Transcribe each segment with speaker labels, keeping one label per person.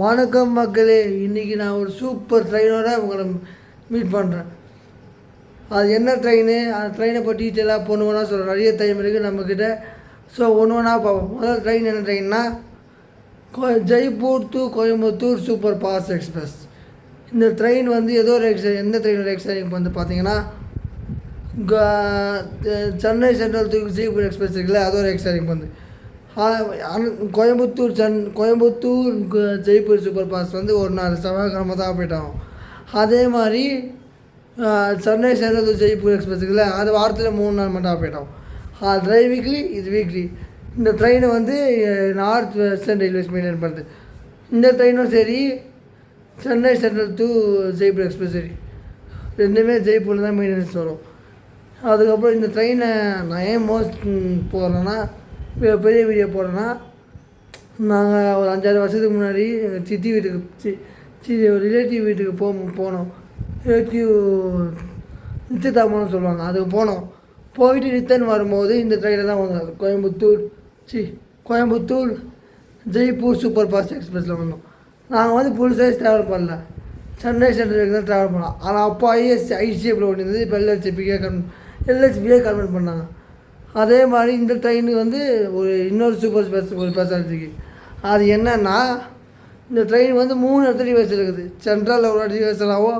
Speaker 1: வணக்கம் மக்களே, இன்றைக்கி நான் ஒரு சூப்பர் ட்ரெயினோட உங்களை மீட் பண்ணுறேன். அது என்ன ட்ரெயின், அந்த ட்ரெயினை பற்றி டீட்டெயிலாக பொண்ணுன்னா சொல்கிறேன். நிறைய டைம் இருக்குது நம்மக்கிட்ட. ஸோ ஒன்று ஒன்றா பார்ப்போம். முதல் ட்ரெயின் என்ன ட்ரெயின்னா, Jaipur to Coimbatore super fast express. இந்த ட்ரெயின் வந்து ஏதோ ஒரு எந்த ட்ரெயினோட எக்ஸ்பிரஸ் வந்து பார்த்தீங்கன்னா, Chennai central to Jaipur express இருக்குல்ல, அது ஒரு எக்ஸ்பிரஸ் வந்து கோயம்புத்தூர் ஜெய்ப்பூர் சூப்பர் ஃபாஸ்ட் வந்து ஒரு நாள் செவ்வாய்க்கிழமை தான் போயிட்டாங்க. அதே மாதிரி சென்னை சென்ட்ரல் ஜெய்ப்பூர் எக்ஸ்பிரஸ் இருக்குல்ல, அது வாரத்தில் 3 நாள் மட்டும் போயிட்டோம். அது வீக்லி, இது வீக்லி. இந்த ட்ரெயினை வந்து நார்த் வெஸ்டர்ன் ரயில்வேஸ் மெயின்டைன் பண்ணுது. இந்த ட்ரெயினும் சரி, Chennai central to Jaipur express சரி, ரெண்டுமே ஜெய்ப்பூரில் தான் மெயின்டெனன்ஸ் வரும். அதுக்கப்புறம் இந்த ட்ரெயினை நான் ஏன் போகிறேன்னா, பெரிய வீடியோ போடுறேன்னா, நாங்கள் ஒரு 5-6 வருஷத்துக்கு முன்னாடி எங்கள் சித்தி வீட்டுக்கு ரிலேட்டிவ் வீட்டுக்கு போனோம். ரிலேட்டிவ் நிச்சயதாமன்னு சொல்லுவாங்க, அதுக்கு போனோம். போயிட்டு ரிட்டர்ன் வரும்போது இந்த ட்ரெயினில் தான் வந்தோம். கோயம்புத்தூர் ஜெய்ப்பூர் சூப்பர் ஃபாஸ்ட் எக்ஸ்பிரஸில் வந்தோம். நாங்கள் வந்து ஃபுல் சைஸ் ட்ராவல் பண்ணல, சென்னை சென்ட்ரலுக்கு தான் ட்ராவல் பண்ணோம். ஆனால் அப்போ ஐசிஎஃப்பில் ஓடிருந்தது, இப்போ எல்ஹெச்பியே கன்வெர்ட் பண்ணாங்க. அதே மாதிரி இந்த ட்ரெயின் வந்து இன்னொரு சூப்பர் ஸ்பெஷாலிட்டிக்கு. அது என்னென்னா, இந்த ட்ரெயின் வந்து 3 இடத்துல ரிவர்சல் இருக்குது. சென்ட்ரலில் ஒரு வாட்டி ரிவர்சல் ஆகும்,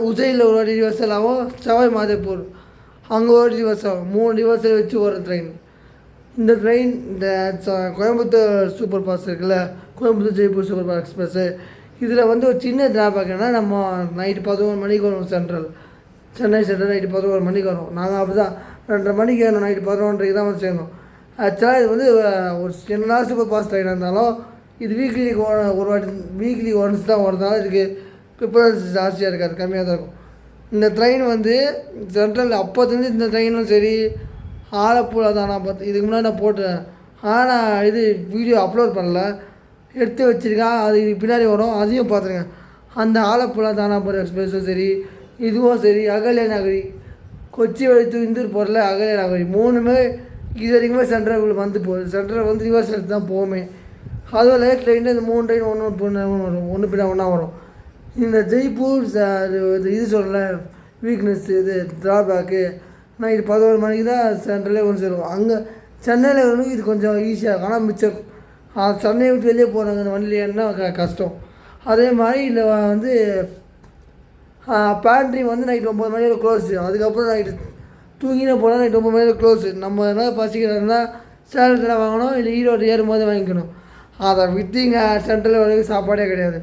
Speaker 1: உஜையில் ஒரு வாட்டி ரிவர்சல் ஆகும், சவாய் மாதேப்பூர் அங்கே ஒரு ரிவர்சல் ஆகும். 3 ரிவர்சல் வச்சு ஒரு ட்ரெயின். இந்த ட்ரெயின் இந்த கோயம்புத்தூர் சூப்பர் ஃபாஸ்ட் இருக்குல்ல, Coimbatore Jaipur super fast express, இதில் வந்து ஒரு சின்ன ட்ராபேக் என்ன, நம்ம நைட்டு 11 மணிக்கு வரும். சென்னை சென்ட்ரல் நைட்டு 11 மணிக்கு வரும். நாங்கள் அப்படி தான் 2:30 மணிக்கு வேணும், நைட்டு 11:30 தான் வந்து சேர்ந்தோம். ஆக்சுவலாக இது வந்து ஒரு என்னடா சூப்பர் ஃபாஸ்ட் ட்ரெயின் இருந்தாலும் இது வீக்லி ஒன்ஸ் தான் ஓடுறதுனால இதுக்கு ப்ரிஃபரன்ஸ் ஜாஸ்தியாக இருக்காது, கம்மியாக தான் இருக்கும். இந்த ட்ரெயின் வந்து சென்ட்ரல் அப்போதுலேருந்து இந்த ட்ரெயினும் சரி, ஆலப்புழா தான். நான் இதுக்கு முன்னாடி நான் போட்டேன், ஆனால் இது வீடியோ அப்லோட் பண்ணல, எடுத்து வச்சுருக்கேன். அது பின்னாடி வரும், அதையும் பார்த்துருக்கேன். அந்த ஆலப்புழா தானாபுரம் எக்ஸ்பிரஸும் சரி, இதுவும் சரி, அகல்ய நகரி, கொச்சி வழித்து இந்தூர் போகிறல அகல்ய நகரி, 3மே இது வரைக்குமே சென்ட்ரல் வந்து போகுது. சென்ட்ரல் வந்து ரிவர்ஸ் எடுத்து தான் போகுமே. அதுவும் லேட் ட்ரெயினில் இந்த 3 ட்ரெயின் ஒன்று பின்னா ஒன்றா வரும். இந்த ஜெய்ப்பூர் இது சொல்லலை வீக்னஸ், இது ட்ராபேக்கு, நைட்டு 11 மணிக்கு தான் சென்ட்ரலே ஒன்று சேருவோம். அங்கே சென்னையில் வரணும், இது கொஞ்சம் ஈஸியாக. ஆனால் மிச்சம் சென்னையை விட்டு வெளியே போகிறாங்க அந்த வண்டியில் ஏன்னா கஷ்டம். அதே மாதிரி இல்லை வந்து பேண்ட்ரி வந்து நைட்டு 9 மணியில் க்ளோஸு. அதுக்கப்புறம் நைட்டு தூங்கினே போனால் நைட்டு 9 மணியில் க்ளோஸு. நம்ம எதாவது பசிக்கிறதுனா சேலத்தில் வாங்கணும், இல்லை ஈரோடு ஏறும்போது வாங்கிக்கணும். அதை விற்றிங்க சென்ட்ரலில் வரைக்கும் சாப்பாடே கிடையாது,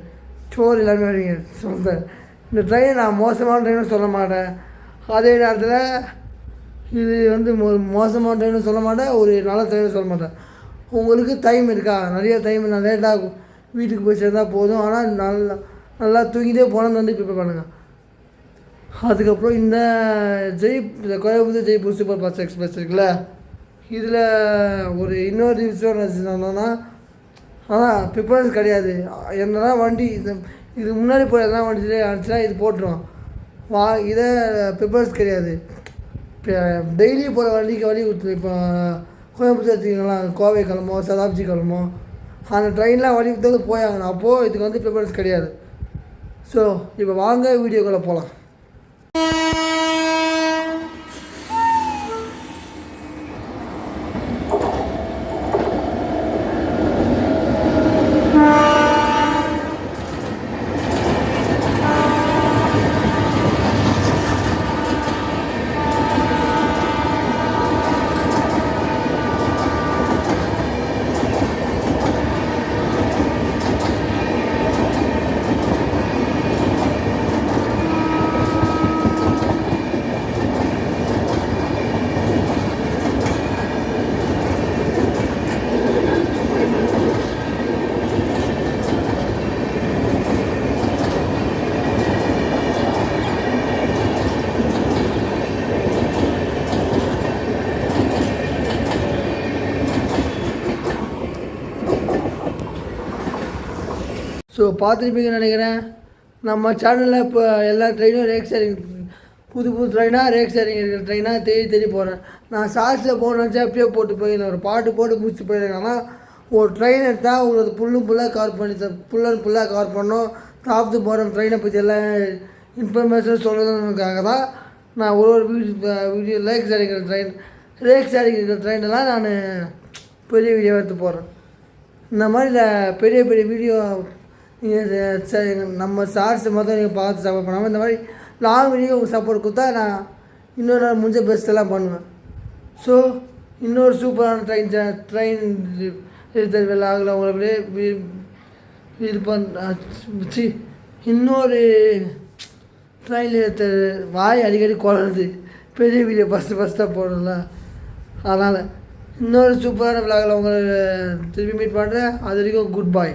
Speaker 1: சோறு எல்லாமே வரீங்க சொல்கிறேன். இந்த ட்ரெயின் நான் மோசமான ட்ரெயினும் சொல்ல மாட்டேன், அதே நேரத்தில் இது வந்து மோசமான ட்ரெயினும் சொல்ல மாட்டேன், ஒரு நல்ல ட்ரெயினும் சொல்ல மாட்டேன். உங்களுக்கு டைம் இருக்கா, நிறைய டைம், நான் லேட்டாக வீட்டுக்கு போய் சேர்ந்தால் போதும். ஆனால் நல்லா தூங்கிட்டே போனது வந்து ப்ரிப்பேர் பண்ணுங்கள். அதுக்கப்புறம் இந்த Coimbatore Jaipur super fast express இருக்குல்ல, இதில் ஒரு இன்னொரு விஷயம் என்னன்னா, ஆனால் ப்ரிஃபரன்ஸ் கிடையாது. என்னன்னா வண்டி இது முன்னாடி போய் எதனா வண்டி ஆச்சுன்னா இது போட்டுருவோம். இதை ப்ரிஃபரன்ஸ் கிடையாது. இப்போ டெய்லி போகிற வண்டிக்கு வழி கொடுத்து, இப்போ கோயம்புத்தூர் எடுத்துக்கிங்களா, கோவை கிளம்போ, சதாப்தி கிளம்போ, அந்த ட்ரெயின்லாம் வழி கொடுத்து போயாகணும். அப்போது இதுக்கு வந்து ப்ரிஃபரன்ஸ் கிடையாது. ஸோ இப்போ வாங்க வீடியோக்குள்ளே போகலாம். ஸோ பார்த்துருப்பீங்கன்னு நினைக்கிறேன். நம்ம சேனலில் இப்போ எல்லா ட்ரெயினும் ரேக் ஷேரிங், புது ட்ரெயினாக ரேக் ஷேரிங் இருக்கிற ட்ரெயினாக தேடி போகிறேன். நான் ஷார்ட்ஸில் போகணுன்னு நினச்சா அப்படியே போட்டு போயிடணும், ஒரு பாட்டு போட்டு முடிச்சு போயிருக்கேன். ஆனால் ஒரு ட்ரெயின் எடுத்தால் உங்களுக்கு ஃபுல்லாக கவர் பண்ணி ஃபுல் அண்ட் ஃபுல்லாக கவர் பண்ணோம். டாப் டு பாட்டம் ட்ரெயினை பற்றி எல்லாம் இன்ஃபர்மேஷன் சொல்கிறதுக்காக தான் நான் ஒரு வீடியோ லேக்ஸ் அடிக்கிற ட்ரெயினெல்லாம் நான் பெரிய வீடியோ எடுத்து போடுறேன். இந்த மாதிரி பெரிய பெரிய வீடியோ நம்ம ஷார்ட்ஸ் மொத்தம் நீங்கள் பார்த்து சப்போர்ட் பண்ணாமல் இந்த மாதிரி லாங் வீடியோ உங்களுக்கு சப்போர்ட் கொடுத்தா நான் இன்னொரு நாள் முடிஞ்ச பெஸ்ட்டெல்லாம் பண்ணுவேன். ஸோ இன்னொரு சூப்பரான ட்ரெயின் ஆகல உங்களை இது பண்ணி இன்னொரு ட்ரெயினில் எடுத்த வாய் அடிக்கடி குழந்தை பெரிய வீடியோ ஃபஸ்ட்டாக போடல. அதனால் இன்னொரு சூப்பரான விளாகில் உங்களை திருப்பி மீட் பண்ணுறேன். அது வரைக்கும் குட் பாய்.